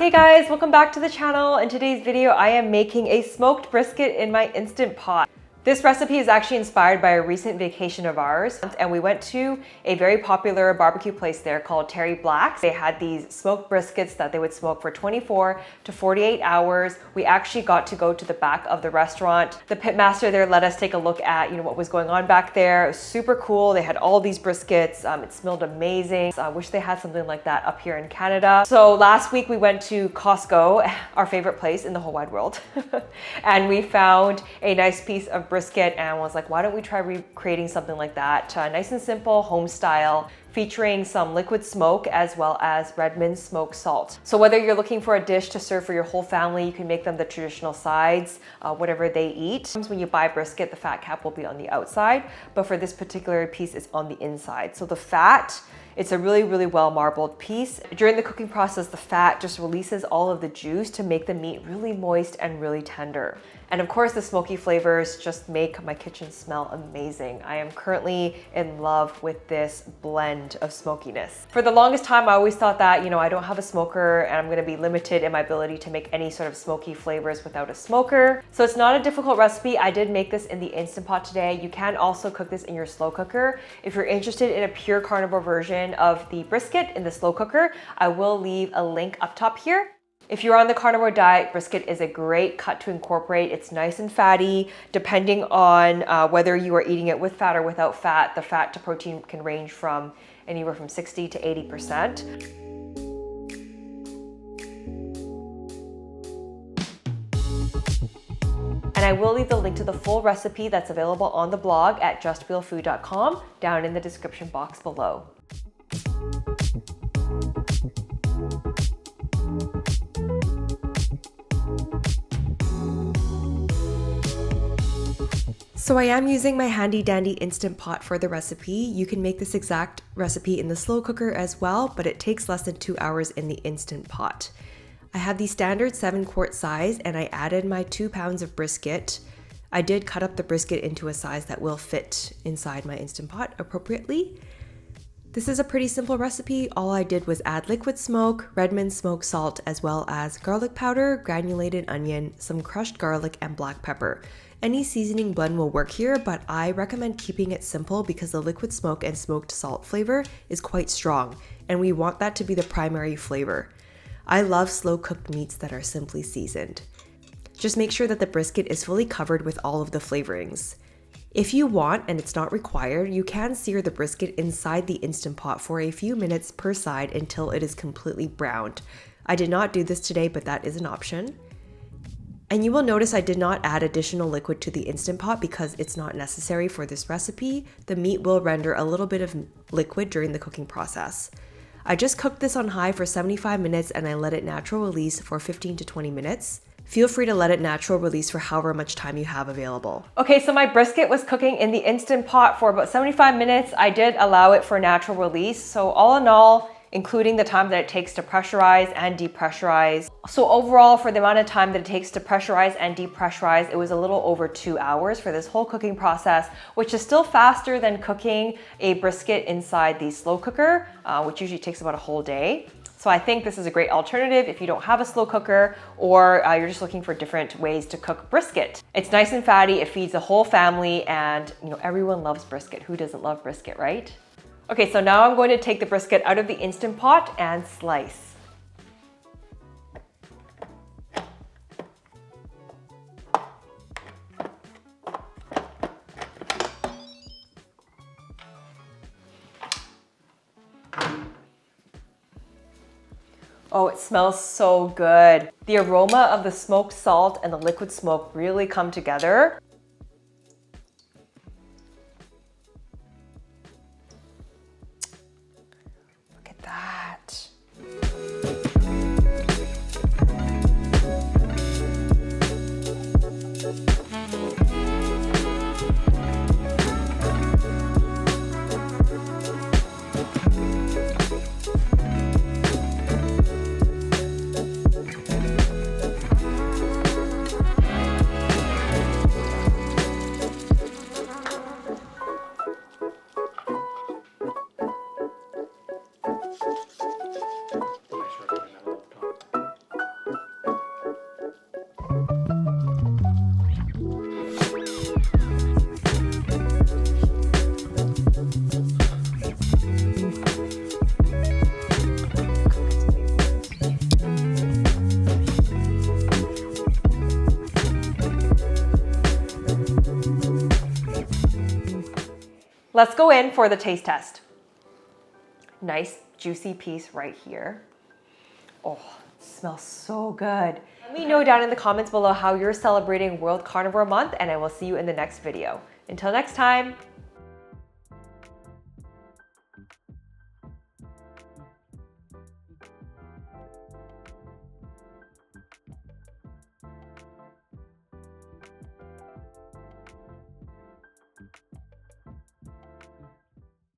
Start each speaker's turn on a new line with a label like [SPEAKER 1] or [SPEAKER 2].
[SPEAKER 1] Hey guys, welcome back to the channel. In today's video, I am making a smoked brisket in my Instant Pot. This recipe is actually inspired by a recent vacation of ours, and we went to a very popular barbecue place there called T.E.A.L.S. They had these smoked briskets that they would smoke for 24 to 48 hours. We actually got to go to the back of the restaurant. The pitmaster there let us take a look at, what was going on back there. It was super cool. They had all these briskets. It smelled amazing. I wish they had something like that up here in Canada. So last week we went to Costco, our favorite place in the whole wide world, and we found a nice piece of brisket and was like, why don't we try recreating something like that? Nice and simple, home style, featuring some liquid smoke as well as Redmond smoked salt. So whether you're looking for a dish to serve for your whole family, you can make them the traditional sides, whatever they eat. When you buy brisket, the fat cap will be on the outside, but for this particular piece, it's on the inside. So the fat, it's a really, really well marbled piece. During the cooking process, the fat just releases all of the juice to make the meat really moist and really tender. And of course, the smoky flavors just make my kitchen smell amazing. I am currently in love with this blend of smokiness. For the longest time, I always thought that, I don't have a smoker and I'm gonna be limited in my ability to make any sort of smoky flavors without a smoker. So it's not a difficult recipe. I did make this in the Instant Pot today. You can also cook this in your slow cooker. If you're interested in a pure carnivore version of the brisket in the slow cooker, I will leave a link up top here. If you're on the carnivore diet, brisket is a great cut to incorporate. It's nice and fatty. Depending on whether you are eating it with fat or without fat, the fat to protein can range from anywhere from 60 to 80%. And I will leave the link to the full recipe that's available on the blog at justwheelfood.com down in the description box below. So I am using my handy dandy Instant Pot for the recipe. You can make this exact recipe in the slow cooker as well, but it takes less than 2 hours in the Instant Pot. I have the standard 7-quart size and I added my 2 pounds of brisket. I did cut up the brisket into a size that will fit inside my Instant Pot appropriately. This is a pretty simple recipe. All I did was add liquid smoke, Redmond smoked salt, as well as garlic powder, granulated onion, some crushed garlic, and black pepper. Any seasoning blend will work here, but I recommend keeping it simple because the liquid smoke and smoked salt flavor is quite strong, and we want that to be the primary flavor. I love slow cooked meats that are simply seasoned. Just make sure that the brisket is fully covered with all of the flavorings. If you want, and it's not required, you can sear the brisket inside the Instant Pot for a few minutes per side until it is completely browned. I did not do this today, but that is an option. And you will notice I did not add additional liquid to the Instant Pot because it's not necessary for this recipe. The meat will render a little bit of liquid during the cooking process. I just cooked this on high for 75 minutes and I let it natural release for 15 to 20 minutes. Feel free to let it natural release for however much time you have available. Okay, so my brisket was cooking in the Instant Pot for about 75 minutes. I did allow it for natural release. So all in all, including the time that it takes to pressurize and depressurize. So overall, for the amount of time that it takes to pressurize and depressurize, it was a little over 2 hours for this whole cooking process, which is still faster than cooking a brisket inside the slow cooker, which usually takes about a whole day. So I think this is a great alternative if you don't have a slow cooker or you're just looking for different ways to cook brisket. It's nice and fatty, it feeds the whole family, and everyone loves brisket. Who doesn't love brisket, right? Okay, so now I'm going to take the brisket out of the Instant Pot and slice. Oh, it smells so good. The aroma of the smoked salt and the liquid smoke really come together. Look at that. Let's go in for the taste test. Nice juicy piece right here. Oh, smells so good. Let me know down in the comments below how you're celebrating World Carnivore Month, and I will see you in the next video. Until next time.